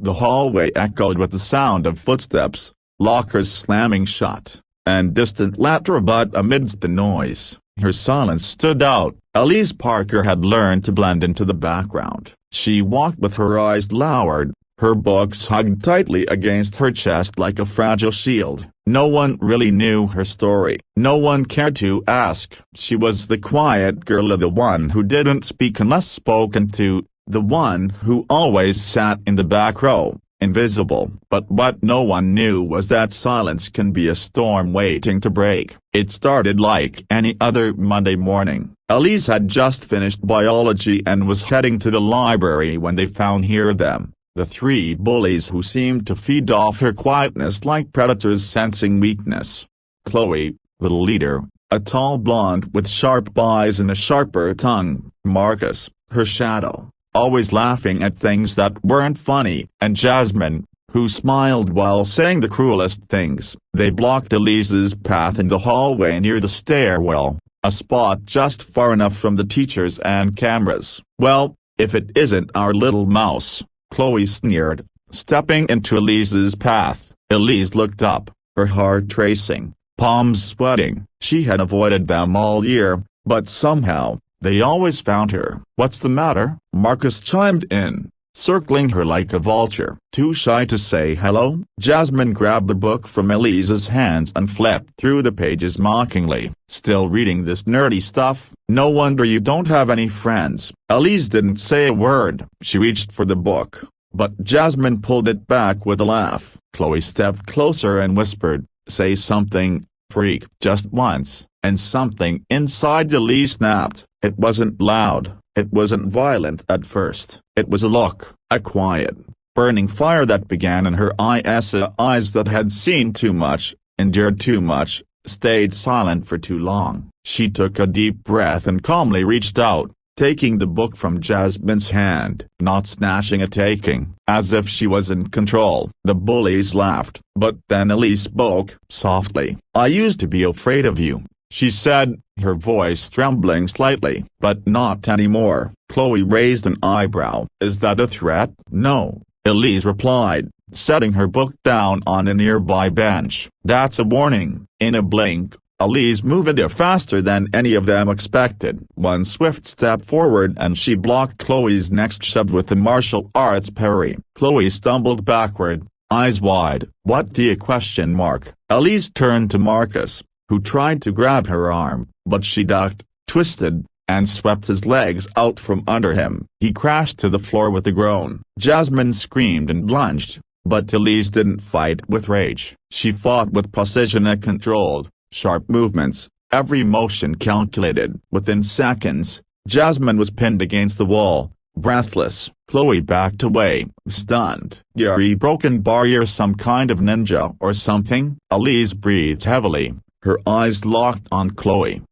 The hallway echoed with the sound of footsteps, lockers slamming shut, and distant laughter. But amidst the noise, her silence stood out. Elise Parker had learned to blend into the background. She walked with her eyes lowered, her books hugged tightly against her chest like a fragile shield. No one really knew her story. No one cared to ask. She was the quiet girl, the one who didn't speak unless spoken to, the one who always sat in the back row, invisible. But what no one knew was that silence can be a storm waiting to break. It started like any other Monday morning. Elise had just finished biology and was heading to the library when they found them. The three bullies who seemed to feed off her quietness like predators sensing weakness. Chloe, the leader, a tall blonde with sharp eyes and a sharper tongue. Marcus, her shadow, always laughing at things that weren't funny. And Jasmine, who smiled while saying the cruelest things. They blocked Elise's path in the hallway near the stairwell, a spot just far enough from the teachers and cameras. "Well, if it isn't our little mouse," Chloe sneered, stepping into Elise's path. Elise looked up, her heart racing, palms sweating. She had avoided them all year, but somehow, they always found her. "What's the matter?" Marcus chimed in, circling her like a vulture. Too shy to say hello? Jasmine grabbed the book from Elise's hands and flipped through the pages mockingly. "Still reading this nerdy stuff? No wonder you don't have any friends." Elise didn't say a word. She reached for the book, but Jasmine pulled it back with a laugh. Chloe stepped closer and whispered, "Say something, freak." Just once, and something inside Elise snapped. It wasn't loud, it wasn't violent at first. It was a look, a quiet, burning fire that began in her eyes that had seen too much, endured too much, stayed silent for too long. She took a deep breath and calmly reached out, taking the book from Jasmine's hand. Not snatching it, taking, as if she was in control. The bullies laughed, but then Elise spoke softly. "I used to be afraid of you," she said, her voice trembling slightly. "But not anymore." Chloe raised an eyebrow. "Is that a threat?" "No," Elise replied, setting her book down on a nearby bench. "That's a warning." In a blink, Elise moved faster than any of them expected. One swift step forward and she blocked Chloe's next shove with a martial arts parry. Chloe stumbled backward, eyes wide. "What the question mark?" Elise turned to Marcus, who tried to grab her arm, but she ducked, twisted, and swept his legs out from under him. He crashed to the floor with a groan. Jasmine screamed and lunged, but Elise didn't fight with rage. She fought with precision and controlled, sharp movements, every motion calculated. Within seconds, Jasmine was pinned against the wall, breathless. Chloe backed away, stunned. "You're a broken barrier, some kind of ninja or something?" Elise breathed heavily, her eyes locked on Chloe.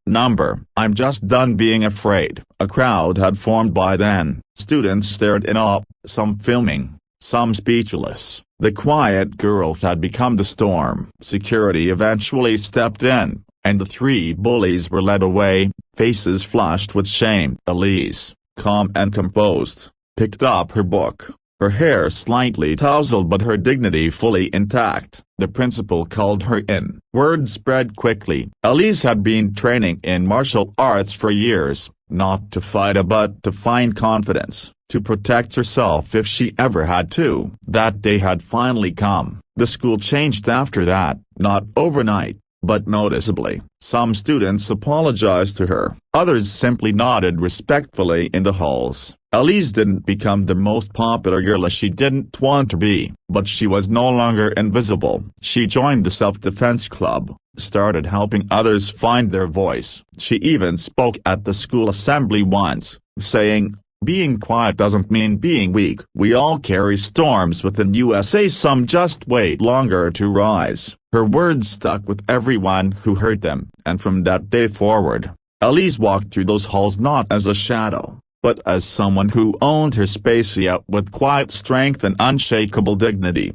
"I'm just done being afraid." A crowd had formed by then. Students stared in awe, some filming, some speechless. The quiet girl had become the storm. Security eventually stepped in, and the three bullies were led away, faces flushed with shame. Elise, calm and composed, picked up her book, her hair slightly tousled but her dignity fully intact. The principal called her in. Word spread quickly. Elise had been training in martial arts for years, not to fight but to find confidence, to protect herself if she ever had to. That day had finally come. The school changed after that, not overnight, but noticeably. Some students apologized to her, others simply nodded respectfully in the halls. Elise didn't become the most popular girl as she didn't want to be, but she was no longer invisible. She joined the self-defense club, started helping others find their voice. She even spoke at the school assembly once, saying, "Being quiet doesn't mean being weak. We all carry storms within USA, some just wait longer to rise." Her words stuck with everyone who heard them, and from that day forward, Elise walked through those halls not as a shadow, but as someone who owned her space, yet with quiet strength and unshakable dignity.